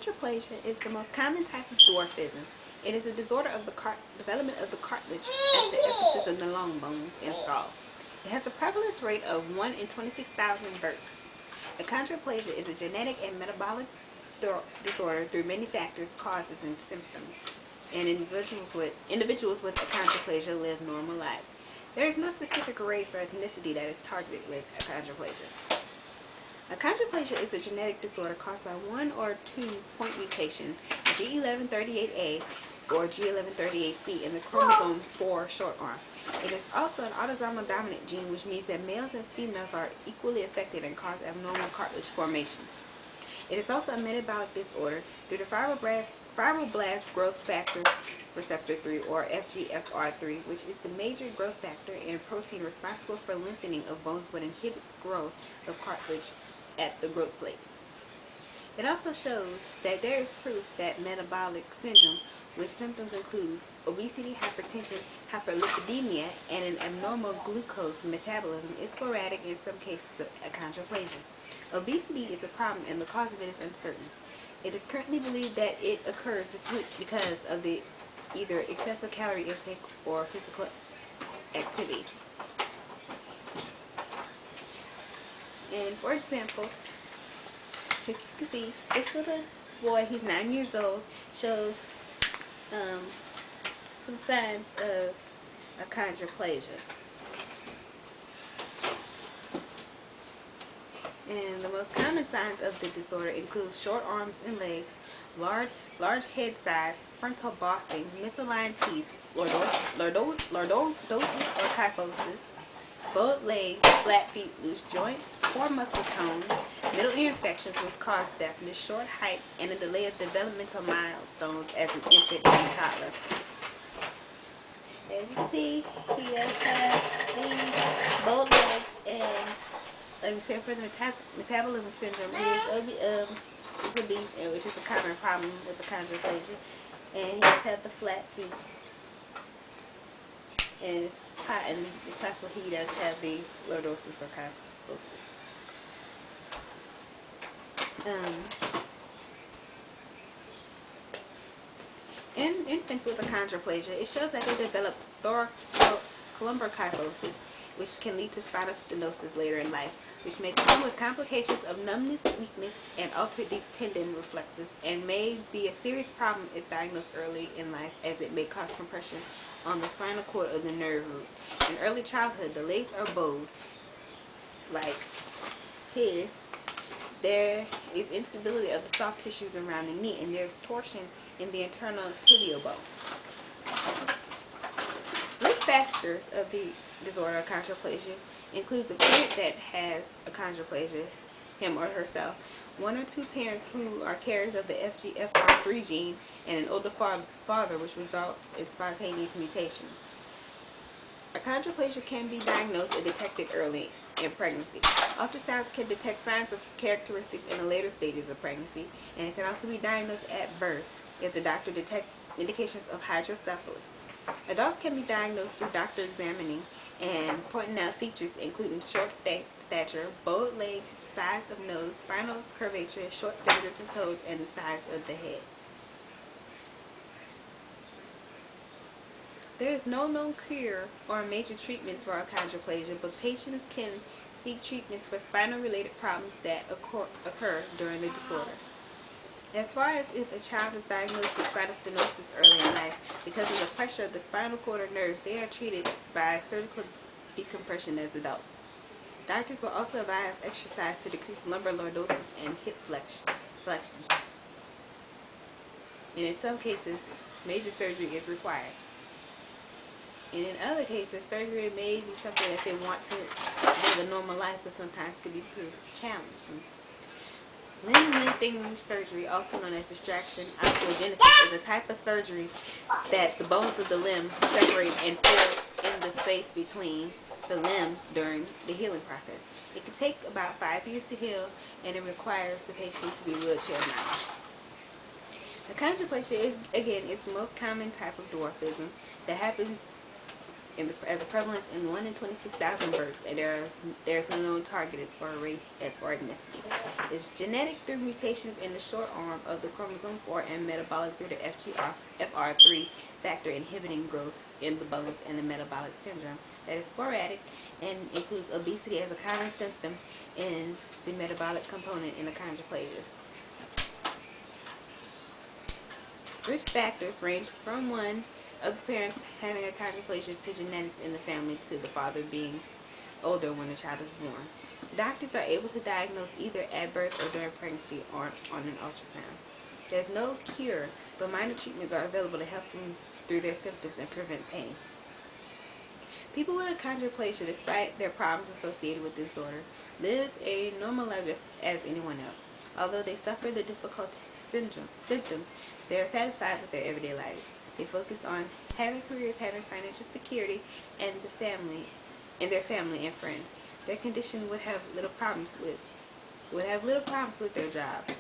Achondroplasia is the most common type of dwarfism. It is a disorder of the development of the cartilage at the epiphysis of the long bones and skull. It has a prevalence rate of 1 in 26,000 births. Achondroplasia is a genetic and metabolic disorder through many factors, causes, and symptoms. And individuals with achondroplasia live normal lives. There is no specific race or ethnicity that is targeted with achondroplasia. Achondroplasia is a genetic disorder caused by one or two point mutations, G1138A or G1138C in the chromosome 4 short arm. It is also an autosomal dominant gene, which means that males and females are equally affected and cause abnormal cartilage formation. It is also a metabolic disorder due to fibroblast growth factor receptor 3 or FGFR3, which is the major growth factor and protein responsible for lengthening of bones but inhibits growth of cartilage at the growth plate. It also shows that there is proof that metabolic syndrome, which symptoms include obesity, hypertension, hyperlipidemia, and an abnormal glucose metabolism, is sporadic in some cases of achondroplasia. Obesity is a problem and the cause of it is uncertain. It is currently believed that it occurs because of the either excessive calorie intake or physical activity. And for example, as you can see, this little boy, he's 9 years old, shows some signs of achondroplasia. And the most common signs of the disorder include short arms and legs, large head size, frontal bossing, misaligned teeth, lordosis or kyphosis, bowed legs, flat feet, loose joints, poor muscle tone, middle ear infections which cause deafness, short height, and a delay of developmental milestones as an infant and toddler. As you see, he does have the bowed legs, and like we said, for the metabolism syndrome, he is obese, which is a common problem with achondroplasia, and he does have the flat feet, and it's possible he does have the lordosis or kyphosis. In infants with achondroplasia, it shows that they develop thoracolumbar kyphosis, which can lead to spinal stenosis later in life, which may come with complications of numbness, weakness, and altered deep tendon reflexes, and may be a serious problem if diagnosed early in life, as it may cause compression on the spinal cord of the nerve root. In early childhood, the legs are bowed like his. There is instability of the soft tissues around the knee, and there is torsion in the internal tibial bone. Risk factors of the disorder achondroplasia includes a parent that has achondroplasia, him or herself, one or two parents who are carriers of the FGFR3 gene, and an older father, which results in spontaneous mutation. Achondroplasia can be diagnosed and detected early in pregnancy. Ultrasounds can detect signs of characteristics in the later stages of pregnancy, and it can also be diagnosed at birth if the doctor detects indications of hydrocephalus. Adults can be diagnosed through doctor examining and pointing out features including short stature, bowed legs, size of nose, spinal curvature, short fingers and toes, and the size of the head. There is no known cure or major treatments for achondroplasia, but patients can seek treatments for spinal-related problems that occur during the disorder. As far as if a child is diagnosed with spinal stenosis early in life because of the pressure of the spinal cord or nerves, they are treated by surgical decompression as adults. Doctors will also advise exercise to decrease lumbar lordosis and hip flexion. And in some cases, major surgery is required. And in other cases, surgery may be something that they want to live a normal life, but sometimes can be pretty challenging. Limb lengthening surgery, also known as distraction osteogenesis, is a type of surgery that the bones of the limb separate and fill in the space between the limbs during the healing process. It can take about 5 years to heal, and it requires the patient to be wheelchair bound. Achondroplasia is, again, it's the most common type of dwarfism that happens as a prevalence in 1 in 26,000 births, and there's no known targeted for a race or ethnicity. It's genetic through mutations in the short arm of the chromosome 4 and metabolic through the FR3 factor inhibiting growth in the bones and the metabolic syndrome that is sporadic and includes obesity as a common symptom in the metabolic component in achondroplasia. Risk factors range from one of the parents having achondroplasia to genetics in the family to the father being older when the child is born. Doctors are able to diagnose either at birth or during pregnancy or on an ultrasound. There's no cure, but minor treatments are available to help them through their symptoms and prevent pain. People with achondroplasia, despite their problems associated with the disorder, live a normal life as anyone else. Although they suffer the difficult symptoms, they are satisfied with their everyday lives. They focus on having careers, having financial security, and their family and friends. Their condition would have little problems with their jobs.